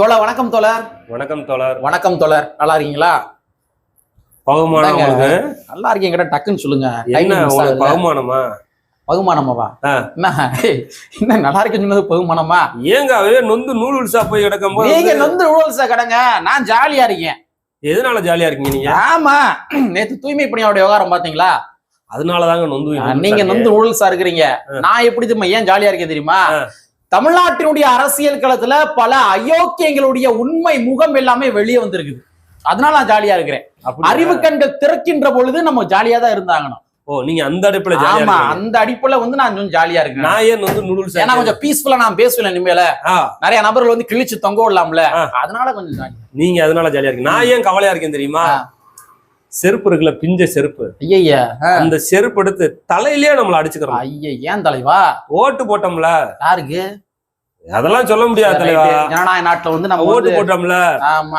தோழர் வணக்கம் தோழர். வணக்கம் தோழர். வணக்கம் தோழர், நல்லா இருக்கீங்களா? பகுமானம் நல்லா இருக்கீங்க, டக்குன்னு சொல்லுங்க. பகுமானமா? பகுமானமாவா? என்ன நல்லா இருக்குன்னு சொன்னது பகுமானமா? ஏங்க நொந்து நூடுல்ஸா போய் கிடக்கும் போது நீங்க நொந்து நூடுல்ஸா கிடங்க, நான் ஜாலியா இருக்கேன். எதனால ஜாலியா இருக்கீங்க நீங்க? ஆமா, நேத்து தூய்மை பணியோட விவகாரம் பாத்தீங்களா, அதனாலதாங்க நொந்து. நீங்க நொந்து நூடுல்ஸா இருக்கிறீங்க. நான் எப்படி தெரியுமா ஏன் ஜாலியா இருக்கேன் தெரியுமா? தமிழ்நாட்டினுடைய அரசியல் களத்துல பல அயோக்கியங்களுடைய உண்மை முகம் எல்லாமே வெளியே வந்திருக்குது. அதனால நான் ஜாலியா இருக்கிறேன். அறிவு கண்கள் திறக்கின்ற பொழுது நம்ம ஜாலியா தான் இருந்தாங்கணும். ஓ, நீங்க அந்த அடிப்புல? ஆமா, அந்த அடிப்புல நான் கொஞ்சம் ஜாலியா இருக்கேன். நான் ஏன் வந்து நூடுல்ஸ்? ஏன்னா கொஞ்சம் பீஸ்ஃபுல்லா நான் பேசுவேன். இனிமேல நிறைய நபர்கள் வந்து கிழிச்சு தொங்க விடலாம்ல, அதனால கொஞ்சம் ஜாலியா. நீங்க அதனால ஜாலியா இருக்கு. நான் ஏன் கவலையா இருக்கேன் தெரியுமா? செருப்பு இருக்குல்ல, பிஞ்ச செருப்பு. ஐயா, அந்த செருப்பு எடுத்து தலையிலேயே நம்மள அடிச்சுக்கிறோம். ஐயா, ஏன் தலைவா? ஓட்டு போட்டோம்ல. யாருக்கு? அதெல்லாம் சொல்ல முடியாது தலைவா. ஜனநாயக நாட்டுல வந்து நம்ம ஓட்டு போட்டோம்ல,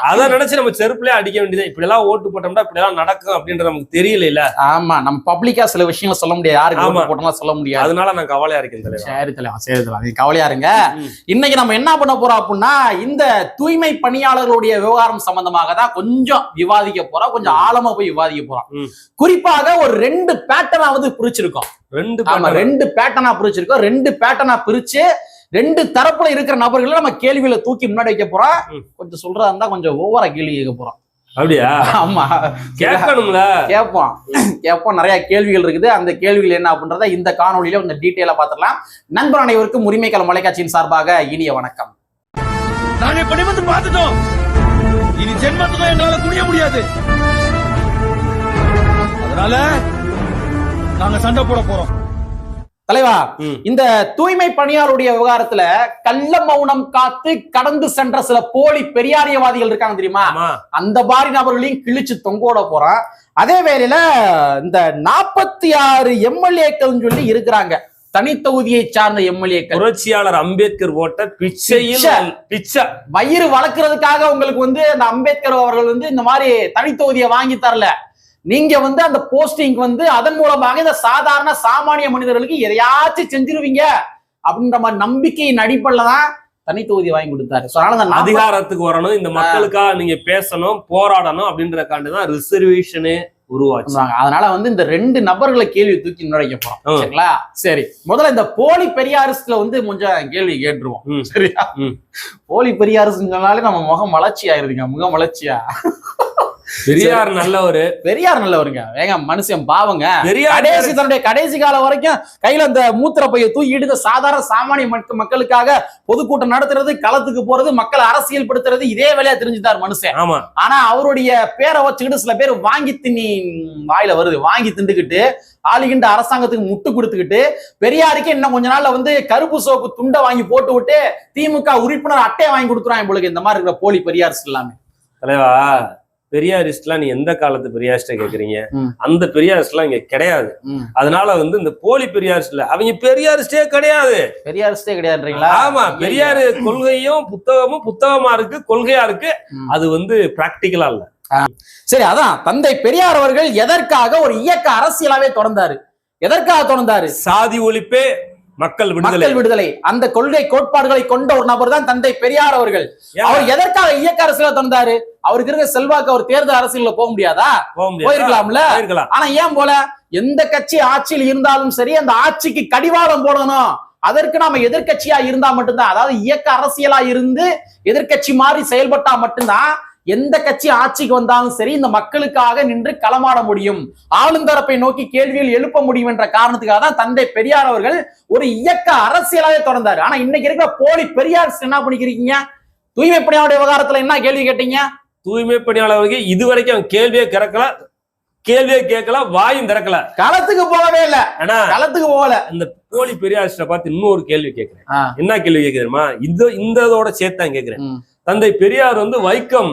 அத நினைச்சு நம்ம செருப்புலயே அடிக்க வேண்டியது. இப்படி எல்லாம் ஓட்டு போட்டோம்னா இப்படி எல்லாம் நடக்கும் அப்படின்றது நமக்கு தெரியல இல்ல. ஆமா, நம்ம பப்ளிக்கா சில விஷயங்கள் சொல்ல முடியாது, யாருக்கு ஓட்டு போட்டோம்னா சொல்ல முடியாது. அதனால நான் கவலையா இருக்கேன் தலைவா. சரி தலைவா, சரி தலைவா, நீங்க கவலையா இருங்க. இன்னைக்கு நம்ம என்ன பண்ண போறோம் அப்படின்னா, இந்த தூய்மை பணியாளர்களுடைய விவகாரம் சம்பந்தமாக தான் கொஞ்சம் விவாதிக்க போறோம். கொஞ்சம் ஆழமா போய் விவாதிக்க போறோம். குறிப்பாக ஒரு 2 பேட்டர்னா வந்து பிரிச்சிருக்கோம். 2 பேட்டர்னா பிரிச்சிருக்கோம். 2 பேட்டர்னா பிரிச்சு 2 தரப்புல இருக்கிற நபர்களை நம்ம கேள்வியில தூக்கி முன்னாடி வைக்க போறோம். கொஞ்சம் சொல்றதா இருந்தா கொஞ்சம் ஓவரா கேள்வி கேட்க போறோம். அப்படியா? ஆமா, கேட்கணும்ல. கேட்போம். நிறைய கேள்விகள் இருக்குது. அந்த கேள்விகள் என்ன அப்படின்றத இந்த காணொலியில கொஞ்சம் டீட்டெயிலா பாத்துக்கலாம். நண்பர் அனைவருக்கும் உரிமைக்களம் மலைக்காட்சியின் சார்பாக இனிய வணக்கம். நாங்க இப்படி வந்து பார்த்துட்டோம். இனி ஜென்மத்துக்கும் எங்களால குனிய முடியாது. அதனால நாங்க சண்டை போட போறோம். தலைவா, இந்த தூய்மை பணியாளருடைய விவகாரத்துல கள்ள மௌனம் காத்து கடந்து சென்ற சில போலி பெரியாரியவாதிகள் இருக்காங்க தெரியுமா? அந்த மாதிரி நபர்களையும் கிழிச்சு தொங்கோட போறான். அதே வேளையில இந்த 46 எம்எல்ஏக்கள் சொல்லி இருக்கிறாங்க, தனித்தொகுதியை சார்ந்த எம்எல்ஏக்கள். புரட்சியாளர் அம்பேத்கர் ஓட்ட பிச்சை வயிறு வளர்க்கறதுக்காக உங்களுக்கு வந்து அந்த அம்பேத்கர் அவர்கள் வந்து இந்த மாதிரி தனித்தொகுதியை வாங்கி தரல. நீங்க வந்து அந்த போஸ்டிங் வந்து அதன் மூலமாக இந்த சாதாரண சாமானிய மனிதர்களுக்கு எதையாச்சும் செஞ்சிருவீங்க அப்படின்ற மாதிரி நம்பிக்கையின் அடிப்படையில தான் தனித்தொகுதி வாங்கி கொடுத்தாரு. அதிகாரத்துக்கு வரணும், இந்த மக்களுக்காக நீங்க பேசணும், போராடணும் அப்படின்றதுக்காண்டிதான் ரிசர்வேஷனே உருவாச்சு. அதனால வந்து இந்த 2 நபர்களை கேள்வி தூக்கி நுழைக்க போறோம். சரிங்களா? சரி, முதல்ல இந்த போலி பெரியாரிஸ்ட்ல வந்து கொஞ்சம் கேள்வி கேட்டுருவோம். சரியா? போலி பெரியாரிஸ்ட்னாலே நம்ம முகம் வளர்ச்சி ஆயிருதுங்க. முகம் வளர்ச்சியா? பெரியார் நல்லவருங்க. வேங்க மனுஷன் பாவங்க. தன்னுடைய கடைசி காலம் வரைக்கும் கையில அந்த மூத்திர பைய தூக்கிட்டு சாதாரண சாமானிய மக்களுக்காக பொதுக்கூட்டம் நடத்துறது, களத்துக்கு போறது, மக்களை அரசியல் படுத்துறது, இதே வேலையா தெரிஞ்சுட்டார் மனுஷன். ஆனா அவருடைய பேரை வச்சுக்கிட்டு சில பேர் வாங்கி தின்னி வாயில வருது, வாங்கி திண்டுகிட்டு ஆளுகின்ற அரசாங்கத்துக்கு முட்டு கொடுத்துக்கிட்டு பெரியாருக்கு இன்னும் கொஞ்ச நாள்ல வந்து கருப்பு சோப்பு துண்டை வாங்கி போட்டு விட்டு திமுக உறுப்பினர் அட்டையை வாங்கி கொடுத்துருவாங்க உங்களுக்கு. இந்த மாதிரி இருக்கிற போலி பெரியாரிஸ்ட் எல்லாமே. தலைவா, பெரியாரிஸ்ட்லாம் நீ எந்த காலத்து பெரியாரிஸ்ட கேக்குறீங்க? அந்த பெரியாரிஸ்ட்லாம் இங்க கிடையாது. அதனால வந்து இந்த போலி பெரியாரிஸ்ட்ல அவங்க பெரியாரிஸ்டே கிடையாதுன்றீங்களா? ஆமா, பெரியார் கொள்கையும் புத்தகமா இருக்கு, கொள்கையா இருக்கு. அது வந்து பிராக்டிகலா இல்ல. சரி, அதான் தந்தை பெரியார் அவர்கள் எதற்காக ஒரு இயக்க அரசியலாவே தொடர்ந்தாரு? எதற்காக தொடர்ந்தாரு? சாதி ஒழிப்பே மக்கள் விடுதலை, அந்த கொள்கை கோட்பாடுகளை கொண்ட ஒரு நபர் தான் தந்தை பெரியார் அவர்கள். அவர் எதற்காக இயக்க அரசியல தந்தாரு? அவருக்கு இருக்க செல்வாக்கு அவர் தேர்தல் அரசியல்ல போக முடியாதா? போயிருக்கலாம்ல. ஆனா ஏன் போல? எந்த கட்சி ஆட்சியில் இருந்தாலும் சரி, அந்த ஆட்சிக்கு கடிவாளம் போடணும். அதற்கு நாம எதிர்கட்சியா இருந்தா மட்டும்தான், அதாவது இயக்க அரசியலா இருந்து எதிர்கட்சி மாதிரி செயல்பட்டா மட்டும்தான் எந்த கட்சி ஆட்சிக்கு வந்தாலும் சரி இந்த மக்களுக்காக நின்று களமாட முடியும், ஆளுந்தரப்பை நோக்கி கேள்விகள் எழுப்ப முடியும் என்ற காரணத்துக்காக தான் தந்தை பெரியார் அவர்கள் ஒரு இயக்க அரசியலாவே தொடர்ந்தாரு. ஆனா இன்னைக்கு இருக்கிற போலி பெரியார் என்ன பண்ணிக்கிறீங்க? தூய்மை பணியாளர் விவகாரத்துல என்ன கேள்வி கேட்டீங்க? தூய்மை பணியாளர்களுக்கு இதுவரைக்கும் கேள்வியே கேட்கல, வாயும் திறக்கல, களத்துக்கு போகவே இல்ல. களத்துக்கு போகல. இந்த போலி பெரியாரிஸ்ட பார்த்து இன்னொரு கேள்வி கேட்கிறேன். என்ன கேள்வி கேட்கிறேமா? இதோட சேர்த்தான் கேட்கிறேன். தந்தை பெரியார் வந்து வைக்கம்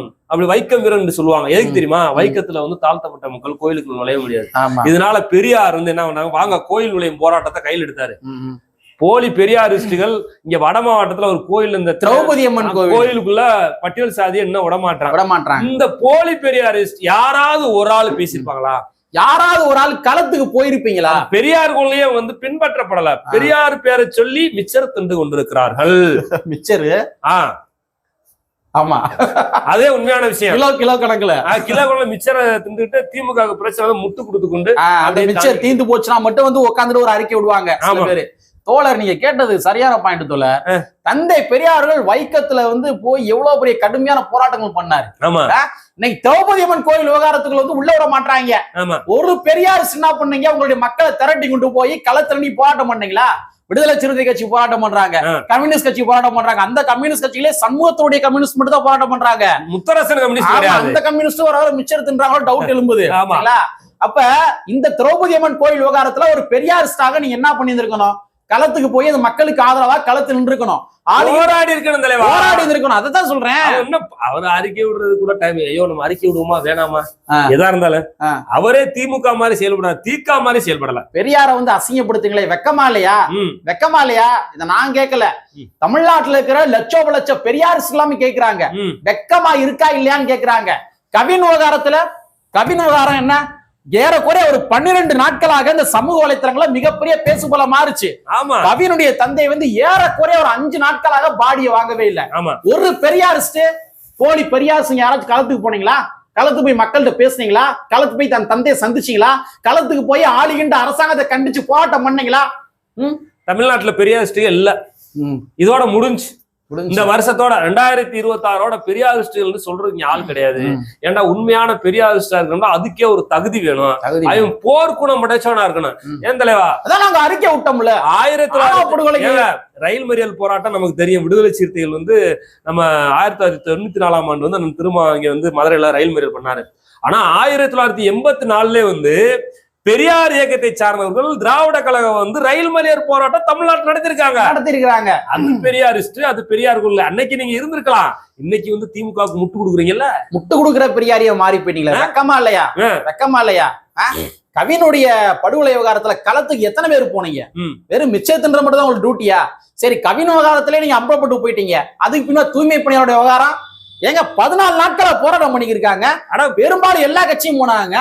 வீரன் என்று சொல்லுவாங்க. எதுக்கு தெரியுமா? வைக்கத்துல வந்து தாழ்த்தப்பட்ட மக்கள் கோயிலுக்கு நுழைய முடியாது. இதனால பெரியார் வந்து என்ன பண்ணாங்க, வாங்க கோயில் நுழையும் போராட்டத்தை கையில் எடுத்தாரு. போலி பெரியாரிஸ்டுகள் இங்க வட மாவட்டத்துல ஒரு கோயில், இந்த திரௌபதி அம்மன் கோயிலுக்குள்ள பட்டியல் சாதியை இன்னும் விடமாட்டாங்க. இந்த போலி பெரியாரிஸ்ட் யாராவது ஒரு ஆள் பேசியிருப்பாங்களா? யாராவது ஒரு ஆள் களத்துக்கு போயிருப்பீங்களா? பெரியார் கொள்கையே வந்து பின்பற்றப்படல. பெரியார் பேரை சொல்லி மிச்சர் தின்று கொண்டிருக்கிறார்கள். மிச்சரு ஆமா, அதே உண்மையான விஷயம். கிலோ கணக்குல கிலோ கணக்குல மிச்சரை தின்னுட்டு திமுக பிரச்சனை முட்டு கொடுத்து கொண்டு அந்த மிச்சர் தீந்து போச்சுன்னா மட்டும் வந்து உட்காந்துட்டு ஒரு அறிக்கை விடுவாங்க சில பேரு. தோழர், நீங்க கேட்டது சரியான பாயிண்ட் தோழர். தந்தை பெரியார்கள் வைக்கத்துல வந்து போய் எவ்வளவு பெரிய கடுமையான போராட்டங்கள் பண்ணாரு. இன்னைக்கு திரௌபதி அம்மன் கோயில் விவகாரத்துக்குள்ள வந்து உள்ள விட மாட்டாங்க. ஒரு பெரியார் சின்ன பண்ணீங்க, உங்களுடைய மக்களை திரட்டி கொண்டு போய் களத்துல நீ போராட்டம் பண்ணீங்களா? விடுதலை சிறுத்தை கட்சி போராட்டம் பண்றாங்க, கம்யூனிஸ்ட் கட்சி போராட்டம் பண்றாங்க. அந்த கம்யூனிஸ்ட் கட்சியிலே சமூகத்துடைய கம்யூனிஸ்ட் மட்டும் தான் போராட்டம் பண்றாங்க. முத்தரசன் கம்யூனிஸ்ட் அந்த கம்யூனிஸ்ட் ஒரு மிச்சர் தின்றாங்களோ டவுட் எழும்புது. அப்ப இந்த திரௌபதி அம்மன் கோயில் விவகாரத்துல ஒரு பெரியாரிஸ்டாக நீங்க என்ன பண்ணியிருக்கணும்? களத்துக்கு போய் அந்த மக்களுக்கு ஆதரவா களத்தில் நின்று இருக்கணும், போராடி இருக்கணும், போராடி இருக்கணும். அதான் சொல்றேன். அவர் அறிக்கை விடுறது கூட டைம். ஐயோ நம்ம அறிக்கை விடுவோமா வேணாமா, எதா இருந்தாலும் அவரே திமுக மாதிரி செயல்பட, திக மாதிரி செயல்படல. பெரியார வந்து அசிங்கப்படுத்துங்களே, வெக்கமா இல்லையா? வெக்கமா இல்லையா? இத நான் கேட்கல, தமிழ்நாட்டுல இருக்கிற லட்ச பெரியாரிஸ்ட் எல்லாமே கேட்கிறாங்க. வெக்கமா இருக்கா இல்லையான்னு கேட்கிறாங்க. கவின் விவகாரம் என்ன? ஏறக்குறைய ஒரு 12 நாட்களாக இந்த சமூக வலைத்தளங்கள மிகப்பெரிய பேசுபொருளா மாறுச்சு. கவினுடைய தந்தை வந்து ஏறக்குறைய ஒரு 5 நாட்களாக பாடியை வாங்கவே இல்லை. ஒரு பெரியாரிஸ்ட், போலி பெரியாரிஸ்ட் யாராச்சும் களத்துக்கு போனீங்களா? களத்துக்கு போய் மக்கள்கிட்ட பேசுனீங்களா? களத்துக்கு போய் தன் தந்தையை சந்திச்சீங்களா? களத்துக்கு போய் ஆளுகின்ற அரசாங்கத்தை கண்டிச்சு போராட்டம் பண்ணீங்களா? தமிழ்நாட்டுல பெரியாரிஸ்ட் இல்ல, இதோட முடிஞ்சு. இந்த வருஷத்தோட 2026 பெரியாரிஸ்ட் சொல்றதுக்கு ஆள் கிடையாது. ஏன்டா உண்மையான பெரியாரிஸ்டா இருக்கணும்னா அதுக்கே ஒரு தகுதி வேணும். அவன் போர்க்குணம் படைச்சவனா இருக்கணும். ஏன் தலைவா, அதான் நாங்க அறிக்கை விட்டோம்ல. 1900 ரயில் மறியல் போராட்டம் நமக்கு தெரியும். விடுதலை சிறுத்தைகள் வந்து நம்ம 1994ஆம் ஆண்டு வந்து நம்ம திரும்ப இங்க வந்து மதுரையில ரயில் மறியல் பண்ணாரு. ஆனா 1984 வந்து பெரியார் இயக்கத்தை சார்ந்தவர்கள் திராவிட கழகம் வந்து ரயில் மறியல் போராட்டம் தமிழ்நாட்டில் நடத்திருக்காங்க. அது பெரியாரிஸ்ட், அது பெரியார் கொள்கை. அன்னைக்கு நீங்க இருந்திருக்கலாம். இன்னைக்கு வந்து திமுகவுக்கு முட்டு கொடுக்குறீங்கல்ல, முட்டு கொடுக்குற பெரியாரிய மாறி போயிட்டீங்களா? வெக்கமா இல்லையா? வெக்கமா இல்லையா? கவினுடைய படுகொலை விவகாரத்துல களத்துக்கு எத்தனை பேர் போனீங்க? வெறும் மிச்சத்தின்ற மட்டும் தான் உங்களுக்கு டியூட்டியா? சரி, கவின் விவகாரத்திலே நீங்க அம்பலப்பட்டு போயிட்டீங்க. அதுக்கு பின்னாடி தூய்மை பணியாளருடைய விவகாரம் ஏங்க 14 நாட்களா போராட்டம் பண்ணிருக்காங்க. ஆனா பெரும்பாலும் எல்லா கட்சியும் போனாங்க.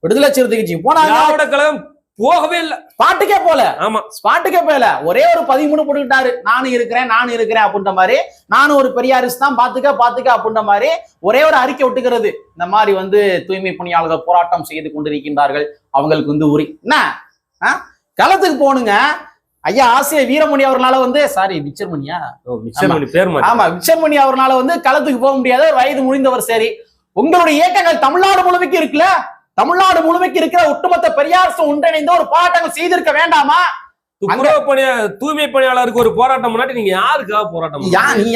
விடுதலை சிறுத்தை கட்சி போனாங்க, திராவிட கழகம் போகவே இல்லை. ஸ்பாட்டுக்கே போல. ஆமா, ஸ்பாட்டுக்கே போல. ஒரே ஒரு 13 போட்டுக்கிட்டாரு, நானும் இருக்கிறேன் அப்படின்ற மாதிரி. நானும் ஒரு பெரியாரிஸ்ட் தான், பாத்துக்க அப்படின்ற மாதிரி ஒரே ஒரு அறிக்கை விட்டுக்கிறது. இந்த மாதிரி வந்து தூய்மை பணியாளர்கள் போராட்டம் செய்து கொண்டிருக்கின்றார்கள், அவங்களுக்கு வந்து உரி என்ன களத்துக்கு போனுங்க. ஐயா ஆசிரியர் வீரமணி அவர்களால வந்து விச்சர்மணியா பேர், ஆமா விச்சர்மணி அவர்களால வந்து களத்துக்கு போக முடியாத வயது முடிந்தவர். சரி, உங்களுடைய இயக்கங்கள் தமிழ்நாடு முழுமைக்கு இருக்குல்ல, தமிழ்நாடு முழுமைக்கு இருக்கிற ஒட்டுமொத்த பெரியாரிஸ்ட் ஒன்றிணைந்து ஒரு போராட்டங்கள் செய்திருக்க வேண்டாமா? தூய்மை பணியாளருக்கு ஒரு போராட்டம் முன்னாடி நீங்க யாருக்காக போராட்டம்? நீ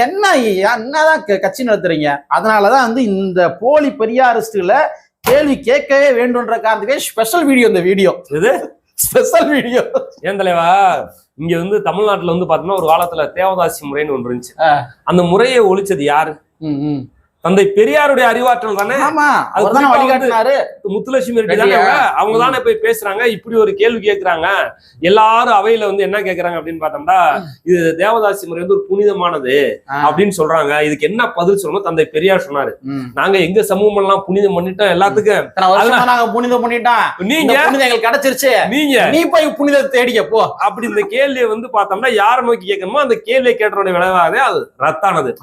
என்னதான் கட்சி நடத்துறீங்க? அதனாலதான் வந்து இந்த போலி பெரியாரிஸ்ட்ல கேள்வி கேட்கவே வேண்டும்ன்ற காரணத்துக்கே ஸ்பெஷல் வீடியோ. இந்த வீடியோ இது ஸ்பெஷல் வீடியோ. ஏன் தலைவா, இங்க வந்து தமிழ்நாட்டுல வந்து பாத்தீங்கன்னா ஒரு காலத்துல தேவதாசி முறைன்னு ஒன்று இருந்துச்சு. அந்த முறையை ஒழிச்சது யாரு? தந்தை பெரியாருடைய அறிவாற்றல் தானே. வழிகாட்டினாரு முத்துலட்சுமி ரெட்டி தானே. அவங்க தானே போய் பேசுறாங்க, இப்படி ஒரு கேள்வி கேட்கிறாங்க. எல்லாரும் அவையில வந்து என்ன கேட்கறாங்க அப்படின்னு பார்த்தோம்னா, இது தேவதாசி முறை வந்து ஒரு புனிதமானது அப்படின்னு சொல்றாங்க. இதுக்கு என்ன பதில் சொல்லணும்? தந்தை பெரியார் சொன்னாரு, நாங்க எங்க சமூகம் எல்லாம் புனிதம் பண்ணிட்டோம், எல்லாத்துக்கும் புனிதம் பண்ணிட்டோம், நீங்க எங்களுக்கு கிடைச்சிருச்சு, நீ போய் புனிதத்தை தேடிக்க போ. அப்படி இந்த கேள்வியை வந்து பார்த்தோம்னா யாரை நோக்கி கேட்கணுமோ அந்த கேள்வியை கேட்டனுடைய விளைவாக அது ரத்தானது.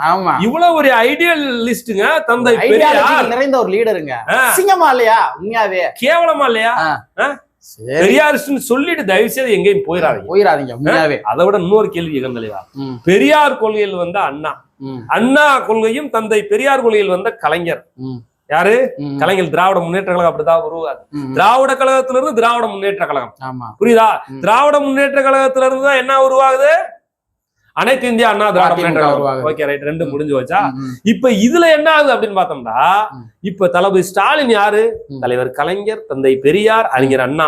இவ்வளவு ஒரு ஐடியலிஸ்ட் தந்தை பெரியார் நிறைந்த ஒரு லீடருங்க. சிங்கமா இல்லையா? உண்மையாவே கேவலமா இல்லையா? பெரியாரிஸ்ட் சொல்லிட்டு தயவு செய்து எங்கேயும் போயிடாதீங்க. உண்மையாவே அதை விட இன்னொரு கேள்வி கேட்கலையா, பெரியார் கொள்கையில் வந்த அண்ணா கொள்கையும் தந்தை பெரியார் கொள்கையில் வந்த கலைஞர் யாரு? கலைஞர் திராவிட முன்னேற்ற கழகம் அப்படிதான் உருவாது. திராவிட கழகத்திலிருந்து திராவிட முன்னேற்ற கழகம், புரியுதா? திராவிட முன்னேற்ற கழகத்துல இருந்து தான் என்ன உருவாகுது? அனைத்து India Anna Dravida Munnetra Kazhagam. Okay right, 2 முடிஞ்சு வச்சா. இப்ப இதுல என்ன ஆகுது அப்படின்னு பார்த்தோம்னா, இப்ப தளபதி ஸ்டாலின் யாரு? தலைவர் கலைஞர், தந்தை பெரியார், அறிஞர் அண்ணா,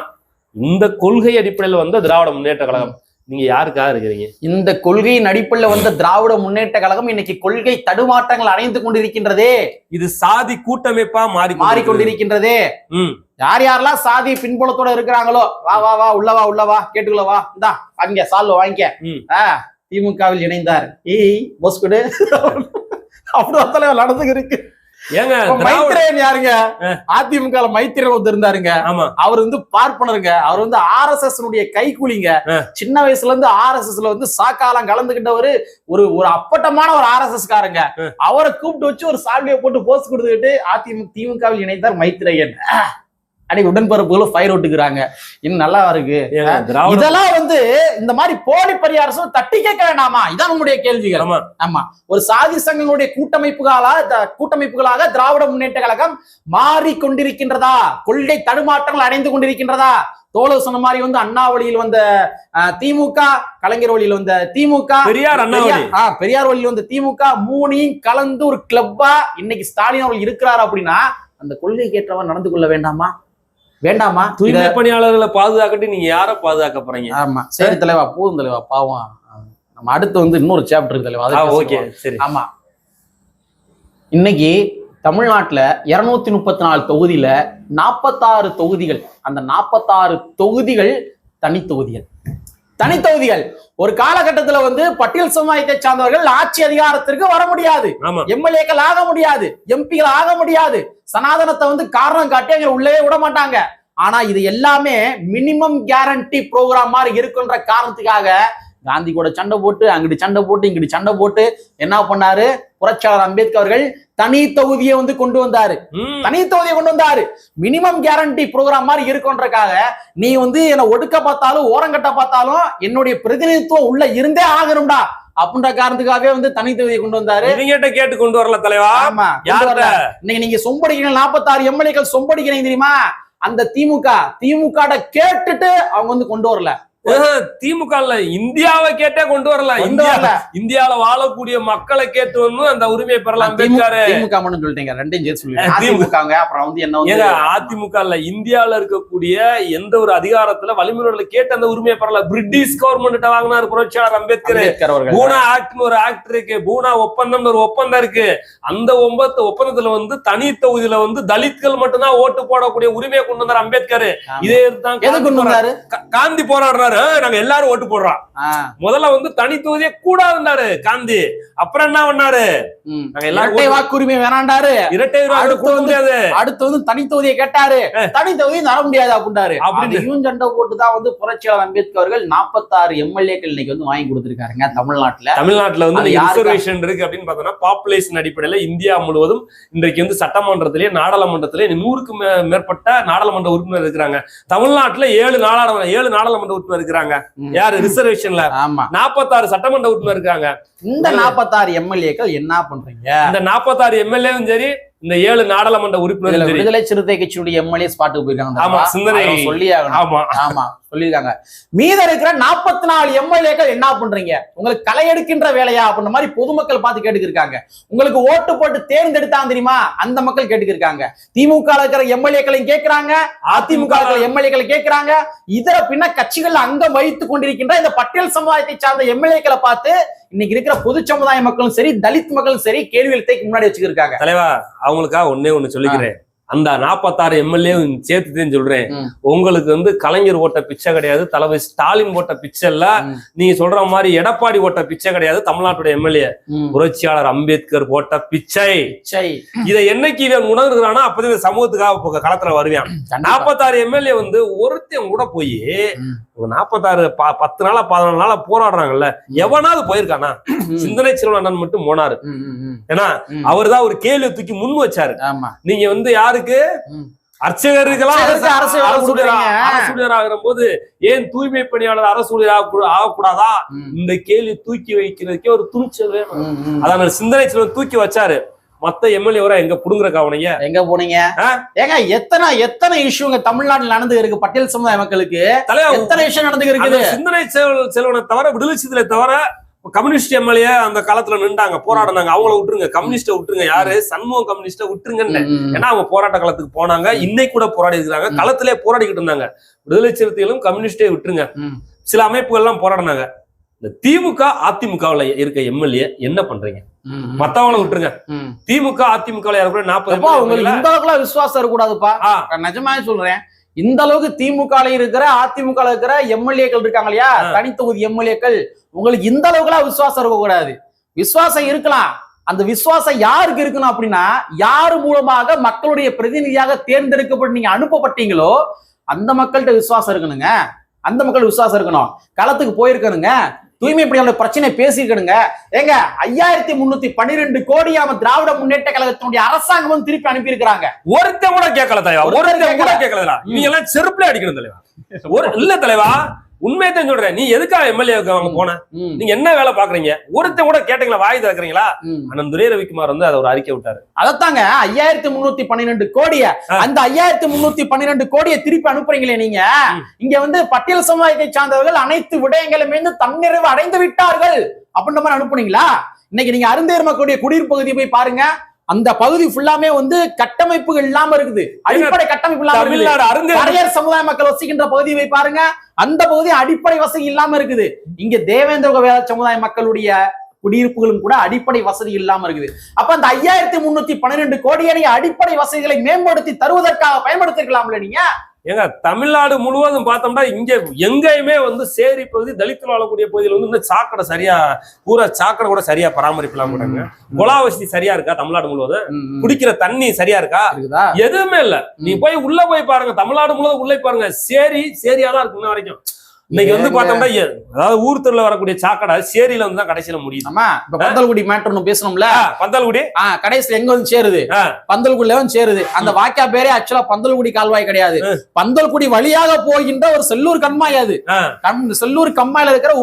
இந்த கொள்கை அடிப்படையில் வந்த திராவிட முன்னேற்ற கழகம். நீங்க யாருக்காக இருக்கிறீங்க? இந்த கொள்கையின் அடிப்படையில் வந்த திராவிட முன்னேற்ற கழகம் இன்னைக்கு கொள்கை தடுமாற்றங்கள் அடைந்து கொண்டிருக்கின்றதே. இது சாதி கூட்டமைப்பா மாறிக்கொண்டிருக்கின்றதே. யார் யாரெல்லாம் சாதி பின்புலத்தோட இருக்கிறாங்களோ, வா உள்ளவா கேட்டுக்குள்ளவா, இந்தா அங்க சால்வ வாங்கிக்க, திமுகவில் இணைந்தார், அப்படிதான் நடந்து இருக்கு. ஏங்க மைத்ரேயன் யாருங்க? அதிமுக மைத்ரேயன் ஒருத்தர் இருந்தாருங்க. அவர் வந்து பார்ப்பனருங்க. அவர் வந்து RSS கைக்கூலிங்க. சின்ன வயசுல இருந்து RSSல வந்து சாக்காலம் கலந்துகிட்டவரு, ஒரு அப்பட்டமான ஒரு RSS காரங்க. அவரை கூப்பிட்டு வச்சு ஒரு சால்வையை போட்டு போஸ்ட் கொடுத்துக்கிட்டு திமுகவில் இணைத்தார் மைத்ரேயன். அன்னைக்கு உடன்பரப்புகளும் ஃபயர் விட்டுக்கிறாங்க. இன்னும் நல்லா இருக்கு. இதெல்லாம் வந்து இந்த மாதிரி போலி பரிகாரம் தட்டி கேட்க வேண்டாமா? இதான் நம்முடைய கேள்விகள். ஆமா, ஒரு சாதி சங்கங்களுடைய கூட்டமைப்புகளாக திராவிட முன்னேற்ற கழகம் மாறிக்கொண்டிருக்கின்றதா? கொள்கை தடுமாற்றங்கள் அடைந்து கொண்டிருக்கின்றதா? தோழர் சொன்ன மாதிரி வந்து அண்ணா வழியில் வந்த திமுக, கலைஞர் வழியில் வந்த திமுக, பெரியார் வழியில் வந்த திமுக, மூணையும் கலந்து ஒரு கிளப்பா இன்னைக்கு ஸ்டாலின் அவர்கள் இருக்கிறார். அப்படின்னா அந்த கொள்கைக்கு ஏற்றவன் நடந்து கொள்ள வேண்டாமா? தூய்மை பணியாளர்களை பாதுகாக்கட்டு நீங்க யார பாதுகாக்க போறீங்க? ஆமா, சரி தலைவா, போதும் தலைவா, பாவம். நம்ம அடுத்து வந்து இன்னொரு சாப்டர் தலைவா. ஓகே, சரி. ஆமா, இன்னைக்கு தமிழ்நாட்டுல 234 தொகுதியில 46 தொகுதிகள், அந்த 46 தொகுதிகள் தனித்தொகுதிகள். ஒரு காலகட்டத்துல வந்து பட்டியல் சமுதாயத்தை சார்ந்தவர்கள் ஆட்சி அதிகாரத்திற்கு வர முடியாது, எம்எல்ஏக்கள் ஆக முடியாது, எம்பிகள் ஆக முடியாது, சனாதனத்தை வந்து காரணம் காட்டி அங்க உள்ளே விட மாட்டாங்க. ஆனா இது எல்லாமே மினிமம் கேரண்டி ப்ரோக்ராம் மாதிரி இருக்குன்ற காரணத்துக்காக காந்தி கூட சண்டை போட்டு, அங்கிட்டு சண்டை போட்டு, இங்கிட்டு சண்டை போட்டு என்ன பண்ணாரு? புரட்சியாளர் அம்பேத்கர் அவர்கள் தனி தொகுதியை வந்து கொண்டு வந்தாரு. மினிமம் கேரண்டி ப்ரோக்ராம் மாதிரி இருக்குன்றக்காக நீ வந்து என்ன ஒடுக்க பார்த்தாலும் ஓரங்கட்ட பார்த்தாலும் என்னுடைய பிரதிநிதித்துவம் உள்ள இருந்தே ஆகணும்டா அப்படின்ற காரணத்துக்காகவே வந்து தனி தொகுதியை கொண்டு வந்தாரு. கேட்டு கொண்டு வரல தலைவா. ஆமா, இன்னைக்கு நீங்க சொம்படிக்கிறீங்க, 46 எம்எல்ஏக்கள் சொம்படிக்கிறீங்க தெரியுமா? அந்த திமுக கேட்டுட்டு அவங்க வந்து கொண்டு வரல. திமுக இந்தியாவை கேட்டே கொண்டு வரல. இந்தியால வாழக்கூடிய மக்களை கேட்டு வந்து அந்த உரிமையை பெறலாம். அதிமுக இந்தியால இருக்கக்கூடிய எந்த ஒரு அதிகாரத்துல வழிமுறைகளை கேட்டு அந்த உரிமையை பெறலாம். பிரிட்டிஷ் கவர்மெண்ட் வாங்கினார் புரட்சியாளர் அம்பேத்கர். பூனா ஆக்ட் ஒரு ஆக்ட் இருக்கு, பூனா ஒப்பந்தம் ஒரு ஒப்பந்தம் இருக்கு. அந்த ஒப்பந்தத்துல வந்து தனி தொகுதியில வந்து தலித்கள் மட்டும்தான் ஓட்டு போடக்கூடிய உரிமையை கொண்டு வந்தார் அம்பேத்கர். இதே தான் காந்தி போராடுறாரு. நாங்க எல்லாரும் ஓட்டு போடுறோம். முதல்ல வந்து தனி தொகுதியே கூடாதுன்னாரு காந்தி. அப்புறம் என்ன பண்ணாரு? இரட்டை வாக்குரிமை வேணாண்டாரு. இரட்டை முடியாது. அடுத்து வந்து தனி தொகுதியை கேட்டாரு. தனி தொகுதி தர முடியாது அப்படின்றாரு. அப்படி சண்டை போட்டுதான் வந்து புரட்சியாளர் அம்பேத்கர் அவர்கள் 46 எம்எல்ஏக்கள் இன்னைக்கு வந்து வாங்கி கொடுத்திருக்காருங்க தமிழ்நாட்டுல வந்து ரிசர்வேஷன் இருக்கு அப்படின்னு பார்த்தோம்னா பாப்புலேஷன் அடிப்படையில இந்தியா முழுவதும் இன்றைக்கு வந்து சட்டமன்றத்திலேயே நாடாளுமன்றத்திலே 100க்கும் மேற்பட்ட நாடாளுமன்ற உறுப்பினர் இருக்கிறாங்க. தமிழ்நாட்டுல 7 நாடாளுமன்ற உறுப்பினர் இருக்கிறாங்க. யாரு? ரிசர்வேஷன்ல 46 சட்டமன்ற உறுப்பினர் இருக்காங்க. இந்த 46 எம்எல்ஏக்கள் என்ன பண்றீங்க? இந்த 46 எம்எல்ஏவும் சரி, இந்த 7 நாடாளுமன்ற உறுப்பினர் விடுதலை சிறுத்தை கட்சியுடைய எம்எல்ஏ ஸ்பாட்டுக்கு போயிருக்காங்க. ஆமா, சிந்தனை சொல்லிருக்காங்க. மீத இருக்கிற 44 எம்எல்ஏக்கள் என்ன பண்றீங்க? உங்களுக்கு களை எடுக்கின்ற வேலையா அப்படின்ற மாதிரி பொதுமக்கள் பார்த்து கேட்டுக்கிருக்காங்க. உங்களுக்கு ஓட்டு போட்டு தேர்ந்தெடுத்தாங்க தெரியுமா? அந்த மக்கள் கேட்டுக்கிருக்காங்க. திமுக இருக்கிற எம்எல்ஏக்களையும் கேட்கிறாங்க, அதிமுக இருக்கிற எம்எல்ஏக்களை கேட்கிறாங்க. இதர பின்ன கட்சிகள் அங்கம் வகித்துக் கொண்டிருக்கின்ற இந்த பட்டியல் சமுதாயத்தை சார்ந்த எம்எல்ஏக்களை பார்த்து இன்னைக்கு இருக்கிற பொது சமுதாய மக்களும் சரி, தலித் மக்களும் சரி கேள்வி எழுத்தைக்கு முன்னாடி வச்சுக்கிருக்காங்க. தலைவா, அவங்களுக்காக ஒண்ணு சொல்லிக்கிறேன். அந்த 46 எம்எல்ஏ சேர்த்துதான் சொல்றேன். உங்களுக்கு வந்து கலைஞர் ஓட்ட பிச்சை கிடையாது, தளபதி ஸ்டாலின் ஓட்ட பிச்சை இல்ல, நீங்க சொல்ற மாதிரி எடப்பாடி ஓட்ட பிச்சை கிடையாது. தமிழ்நாட்டுடைய எம்எல்ஏ புரட்சியாளர் அம்பேத்கர் ஓட்ட பிச்சை. இதை என்னைக்கு இவன் உணர்கிறானா அப்பதான் சமூகத்துக்காக களத்துல வருவான். 46 எம்எல்ஏ வந்து ஒருத்தன் கூட போய் 46 10 நாளா 14 நாளா போராடுறாங்கல்ல, எவனாவது போயிருக்கானா? சிந்தனை செல்வன் அண்ணன் மட்டும் போனாரு. ஏன்னா அவர்தான் ஒரு கேள்வி தூக்கி முன் வச்சாரு. நீங்க வந்து யாருக்கு அர்ச்சகர்களாம் அரசூழியர் ஆகிற போது ஏன் தூய்மை பணியாளர் அரசூழியர் ஆகக்கூடாதா? இந்த கேள்வி தூக்கி வைக்கிறதுக்கே ஒரு துணிச்சல் வேணும். அதான் சிந்தனை செல்வன் தூக்கி வச்சாரு. மத்த எம்எல்ஏ வர எங்க புடுங்குற கவனிங்க? எங்க போனீங்க? ஏங்க எத்தனை இஷ்யூங்க தமிழ்நாட்டில் நடந்து இருக்கு பட்டியல் சமுதாய மக்களுக்கு? எத்தனை இஷ்யூ நடந்து இருக்குது? சிந்தனை செல்வனை தவிர, விடுதலை சிறுத்தை தவிர கம்யூனிஸ்ட் எம்எல்ஏ அந்த காலத்துல நின்றாங்க, போராடினாங்க. அவங்கள விட்டுருங்க, கம்யூனிஸ்ட விட்டுருங்க. யாரு? சண்முகம் கம்யூனிஸ்ட விட்டுருங்கன்னு. ஏன்னா அவங்க போராட்ட காலத்துக்கு போனாங்க, இன்னைக்கு கூட போராடி இருக்கிறாங்க, களத்திலே போராடிக்கிட்டு இருந்தாங்க. விடுதலை சிறுத்தைகளும் கம்யூனிஸ்டே விட்டுருங்க. சில அமைப்புகள் எல்லாம் போராடினாங்க. இந்த திமுக அதிமுகவுல இருக்க எம்எல்ஏ என்ன பண்றீங்க? மத்தவங்கள விட்டுருங்க. திமுக அதிமுக 40 விசுவாசம் இருக்கக்கூடாதுப்பா. நிஜமாவே சொல்றேன். இந்த அளவுக்கு திமுக இருக்கிற அதிமுக இருக்கிற எம்எல்ஏக்கள் இருக்காங்க இல்லையா, தனித்தொகுதி எம்எல்ஏக்கள், உங்களுக்கு இந்த அளவுக்கு விசுவாசம் இருக்க கூடாது. விசுவாசம் இருக்கலாம், அந்த விசுவாசம் யாருக்கு இருக்கணும் அப்படின்னா, யாரு மூலமாக மக்களுடைய பிரதிநிதியாக தேர்ந்தெடுக்கப்பட்டு நீங்க அனுப்பப்பட்டீங்களோ அந்த மக்கள்கிட்ட விசுவாசம் இருக்கணுங்க. அந்த மக்கள் விசுவாசம் இருக்கணும். களத்துக்கு போயிருக்கணுங்க. தூய்மை பணியாளர் பிரச்சனை பேசிக்கணுங்க. ஏங்க 5312 கோடி திராவிட முன்னேற்ற கழகத்தினுடைய அரசாங்கம் திருப்பி அனுப்பி இருக்கிறாங்க. ஒருத்தன் கூட கேட்கல தலைவா, ஒருத்தன் கூட கேட்கல. இவங்க எல்லாம் செருப்புல அடிக்கணும் தலைவா. இல்ல தலைவா, உண்மையத்தான் சொல்றேன். நீ எதுக்காக எம்எல்ஏ அங்க போன? நீங்க என்ன வேலை பாக்குறீங்க? ஒருத்தன் கூட கேட்டீங்களா? வாய் திறக்கிறீங்களா? அண்ணன் துரை ரவிக்குமார் வந்து அதை ஒரு அறிக்கை விட்டாரு. அதத்தாங்க 5312 கோடிய, அந்த 5312 கோடியை திருப்பி அனுப்புறீங்களே நீங்க. இங்க வந்து பட்டியல் சமுதாயத்தை சார்ந்தவர்கள் அனைத்து விடயங்களுமே தன்னிறைவு அடைந்து விட்டார்கள் அப்படின்ற மாதிரி அனுப்புனீங்களா? இன்னைக்கு நீங்க அருந்தேர் மக்களுடைய குடியிருப்பு பகுதியை போய் பாருங்க. அந்த பகுதி ஃபுல்லாமே வந்து கட்டமைப்புகள் இல்லாம இருக்குது. அடிப்படை கட்டமைப்பு இல்லாம இருக்குது. அரையர் சமுதாய மக்கள் வசிக்கின்ற பகுதியை பாருங்க, அந்த பகுதி அடிப்படை வசதி இல்லாம இருக்குது. இங்க தேவேந்திர வேளாண் சமுதாய மக்களுடைய குடியிருப்புகளும் கூட அடிப்படை வசதி இல்லாம இருக்குது. அப்ப அந்த 5312 கோடியை நீங்க அடிப்படை வசதிகளை மேம்படுத்தி தருவதற்காக பயன்படுத்திருக்கலாம்ல நீங்க. ஏங்க தமிழ்நாடு முழுவதும் பார்த்தோம்னா இங்க எங்கேயுமே வந்து சேரி பகுதி, தலித்து வாழக்கூடிய பகுதியில் வந்து இந்த சாக்கடை சரியா, பூரா சாக்கடை கூட சரியா பராமரிக்கலாம் கூடாங்க. குலா வசதி சரியா இருக்கா தமிழ்நாடு முழுவதும்? குடிக்கிற தண்ணி சரியா இருக்கா? எதுவுமே இல்ல. நீ போய் உள்ள போய் பாருங்க, தமிழ்நாடு முழுவதும் உள்ள பாருங்க, சேரியா தான் இருக்கு இன்ன வரைக்கும். இன்னைக்கு வந்து பார்த்தோம்னா அதாவது ஊர் தெருல வரக்கூடிய சாக்கடை சேரியில வந்து தான் கடைசியில முடியுது. ஆமா, இப்ப பந்தல்குடி மேட்டர் பேசணும்ல. பந்தல்குடி கடைசியில எங்க வந்து சேருது? பந்தல்குடியில வந்து சேருது. அந்த வாய்க்கா பேரே ஆக்சுவலா பந்தல்குடி கால்வாய் கிடையாது. பந்தல்குடி வழியாக போகின்ற ஒரு செல்லூர் கண்மாய். அது செல்லூர் கண்மாயில இருக்கிற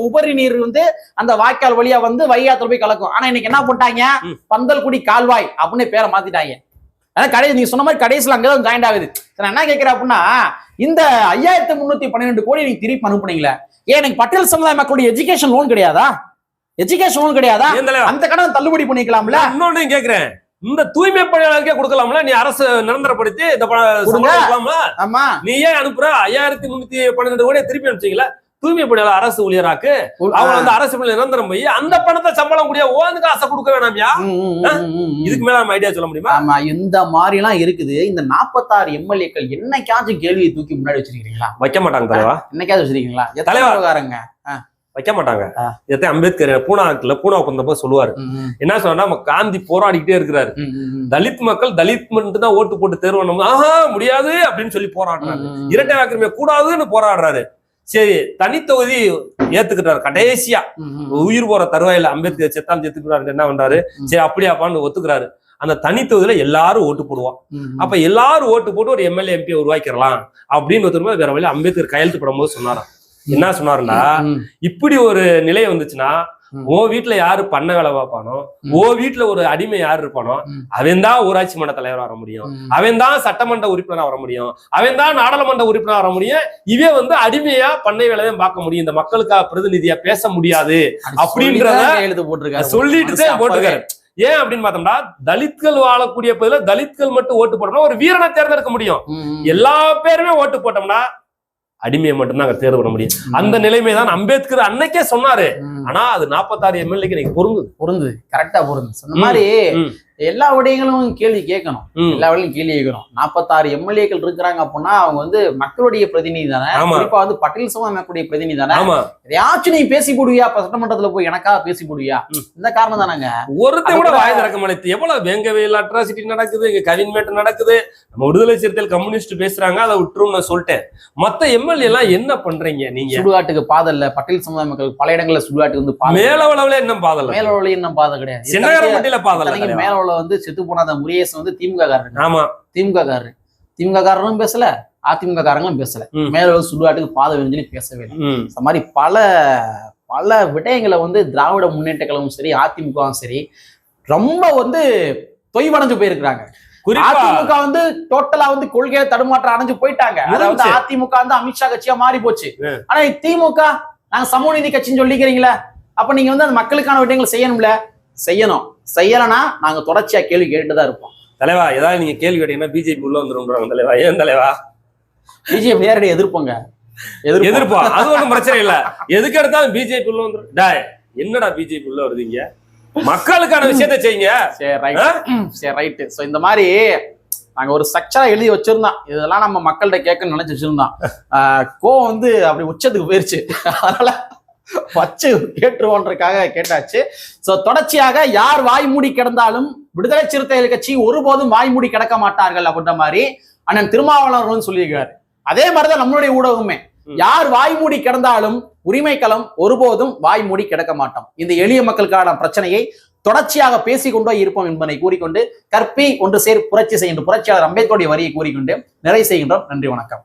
உபரி நீர் வந்து அந்த வாய்க்கால் வழியா வந்து வைகாத்துல போய் கலக்கும். ஆனா இன்னைக்கு என்ன பண்ணிட்டாங்க? பந்தல்குடி கால்வாய் அப்படின்னு பேரை மாத்திட்டாங்க. கடைசி நீங்க சொன்ன மாதிரி கடைசியில் அங்கதான் ஜாயிண்ட் ஆகுது. நான் என்ன கேட்கிறேன் அப்படின்னா, இந்த 5312 கோடி நீங்க திருப்பி அனுப்புனீங்களே, ஏன் எனக்கு பட்டியல் சமுதாய மக்களுடைய எஜுகேஷன் லோன் கிடையாதா? எஜுகேஷன் லோன் கிடையாதா? அந்த கடன் தள்ளுபடி பண்ணிக்கலாம்ல. இன்னொன்னு கேட்கிறேன், இந்த தூய்மை பணியாளருக்கே கொடுக்கலாம்ல? நீ அரசு நிரந்தரப்படுத்தி ஆமா, நீ ஏன் அனுப்புற? 5312 கோடியை திருப்பி அனுப்பிச்சீங்களா? தூய்மை பணியாளர் அரசு ஊழியராக்கு அவங்க வந்து அரசு நிரந்தரம் போய் அந்த பணத்தை சம்பளம் கூடிய ஓந்து காசை கொடுக்க வேணாமியா? இதுக்கு மேல நம்ம ஐடியா சொல்ல முடியுமா? ஆமா, இந்த மாதிரி எல்லாம் இருக்குது. இந்த 46 எம்எல்ஏக்கள் என்னைக்காச்சும் கேள்வியை தூக்கி முன்னாடி வச்சிருக்கீங்களா? வைக்க மாட்டாங்க தலைவா. என்னைக்காச்சும் வச்சிருக்கீங்களா? தலைவருங்க வைக்க மாட்டாங்க. அம்பேத்கர் பூனா உட்கார்ந்தப்ப சொல்லுவாரு, என்ன சொன்னா, காந்தி போராடிக்கிட்டே இருக்கிறாரு, தலித் மக்கள் தலித் மட்டும் தான் ஓட்டு போட்டு தேர்வு முடியாது அப்படின்னு சொல்லி போராடுறாரு. இரட்டை வாக்குரிமை கூடாதுன்னு போராடுறாரு. சரி, தனித்தொகுதி ஏத்துக்கிட்டாரு. கடைசியா உயிர் போற தருவாயில அம்பேத்கர் செத்தாலும் செத்துக்கிறாரு. என்ன பண்றாரு? சரி அப்படியாப்பான்னு ஒத்துக்கிறாரு. அந்த தனித்தொகுதியில எல்லாரும் ஓட்டு போடுவான். அப்ப எல்லாரும் ஓட்டு போட்டு ஒரு எம்எல்ஏ எம்பி உருவாக்கிடலாம் அப்படின்னு ஒருத்தர் வேற வழியில அம்பேத்கர் கையெழுத்து போடும்போது சொன்னாராம். என்ன சொன்னாருன்னா, இப்படி ஒரு நிலை வந்துச்சுன்னா, ஓ வீட்டுல யாரு பண்ண வேலை பார்ப்பானோ, ஓ வீட்டுல ஒரு அடிமை யாரு இருப்பானோ, அவன் தான் ஊராட்சி மன்ற தலைவர் வர முடியும், அவன் தான் சட்டமன்ற உறுப்பினர் வர முடியும், அவன் தான் நாடாளுமன்ற உறுப்பினர் வர முடியும். இவன் வந்து அடிமையா பண்ணை வேலையும் பார்க்க முடியும், இந்த மக்களுக்காக பிரதிநிதியா பேச முடியாது அப்படின்றத சொல்லிட்டு போட்டிருக்காரு. ஏன் அப்படின்னு பார்த்தோம்னா, தலித்கள் வாழக்கூடிய பகுதியில தலித்கள் மட்டும் ஓட்டு போட்டோம்னா ஒரு வீரனை தேர்ந்தெடுக்க முடியும். எல்லா பேருமே ஓட்டு போட்டோம்னா அடிமையை மட்டும்தான் அங்க தேர்வு பண்ண முடியும். அந்த நிலைமை தான் அம்பேத்கர் அன்னைக்கே சொன்னாரு. ஆனா அது 46 எம்எல்ஏக்கு நீங்க பொருந்துது. கரெக்டா பொருந்துது. சொன்ன மாதிரி எல்லா விடயங்களும் கேள்வி கேட்கணும். எல்லா விடையும் கேள்வி கேட்கணும். 46 எம்எல்ஏக்கள் இருக்கிறாங்க அப்படின்னா அவங்க வந்து மக்களுடைய பிரதிநிதி தானே. குறிப்பா வந்து பட்டியல் சமுதாய மக்களுடைய பிரதிநிதி தானே. எதையாச்சும் நீ பேசி போடுவியா? சட்டமன்றத்துல போய் எனக்கா பேசி போடுவியா? இந்த காரணம் தானங்க. ஒருத்தர் கூட வாய் திறக்க மாட்டேங்குது. எவ்வளவு வேங்கவேல் அட்ராசிட்டி நடக்குது, இங்க கவின்மேட் நடக்குது, நம்ம விடுதலை சிறுத்தைகள் கம்யூனிஸ்ட் பேசுறாங்க, அதை விட்டுரும் நான் சொல்லிட்டேன். மத்த எம்எல்ஏ எல்லாம் என்ன பண்றீங்க நீங்க? சுடுகாட்டுக்கு பாதை இல்ல. பட்டியல் சமுதாய மக்கள் பல இடங்கள்ல சுடுகாட்டுக்கு வந்து மேலவளவுல என்ன பாதை இல்ல. மேலவளவுல என்ன பாதை கிடையாது. சின்னகரப்பட்டியில பாதை இல்ல. மேலவளவுல வந்து செத்து போன அந்த முருகேசன் வந்து திமுக காரர். ஆமா, திமுக காரர். திமுக காரரும் பேசல, அதிமுக காரங்களும் பேசல. மேலவளவு சுடுகாட்டுக்கு பாதை வேணும்னு சொல்லி பேசவே இல்லை. இந்த மாதிரி பல பல விடயங்களை வந்து திராவிட முன்னேற்ற கழகமும் சரி, அதிமுகவும் சரி ரொம்ப வந்து தொய்வடைஞ்சு போயிருக்கிறாங்க. அதிமுக வந்து டோட்டலா வந்து கொள்கையை தடுமாற்றம் அடைஞ்சு போயிட்டாங்க. அதாவது அதிமுக வந்து அமித்ஷா கட்சியா மாறி போச்சு. ஆனா திமுக நாங்க சமூக நீதி கட்சின்னு சொல்லிக்கிறீங்களா? அப்ப நீங்க வந்து அந்த மக்களுக்கான விடயங்களை செய்யணும்ல. செய்யலன்னா நாங்க தொடர்ச்சியா கேள்வி கேட்டுதான் இருப்போம். தலைவா, ஏதாவது நீங்க கேள்வி கேட்டீங்கன்னா பிஜேபி உள்ள வந்துடும் தலைவா. ஏன் தலைவா? பிஜேபி நேரடி எதிர்ப்போங்க. எதிர்ப்போம், அது ஒன்றும் பிரச்சனை இல்ல. எதுக்கு எடுத்தாலும் பிஜேபி உள்ள வந்துடும். டாய், என்னடா பிஜேபி உள்ள வருதுங்க? மக்களுக்கான விஷயத்த செய்யுங்க. சரி, ரைட்டு. சோ இந்த மாதிரி நாங்க ஒரு ஸ்ட்ரக்சரா எழுதி வச்சிருந்தோம். இதெல்லாம் நம்ம மக்கள்கிட்ட கேட்கணும்னு நினைச்சு வச்சிருந்தோம். கோவம் வந்து அப்படி உச்சத்துக்கு போயிருச்சு. அதனால வச்சு கேட்டுருவோன்றதுக்காக கேட்டாச்சு. சோ தொடர்ச்சியாக யார் வாய்மூடி கிடந்தாலும் விடுதலை சிறுத்தைகள் கட்சி ஒருபோதும் வாய்மூடி கிடக்க மாட்டார்கள் அப்படின்ற மாதிரி அண்ணன் திருமாவளவர்களும் சொல்லியிருக்காரு. அதே மாதிரிதான் நம்மளுடைய ஊடகமே, யார் வாய்மூடி கிடந்தாலும் உரிமை களம் ஒருபோதும் வாய்மூடி கிடக்க மாட்டோம். இந்த எளிய மக்களுக்கான பிரச்சனையை தொடர்ச்சியாக பேசிக்கொண்டே இருப்போம் என்பதை கூறிக்கொண்டு, கற்பி ஒன்று சேர் புரட்சி செய்கின்ற புரட்சியாளர் அம்பேத்கருடைய வரியை கூறிக்கொண்டு நிறைவு செய்கின்றோம். நன்றி, வணக்கம்.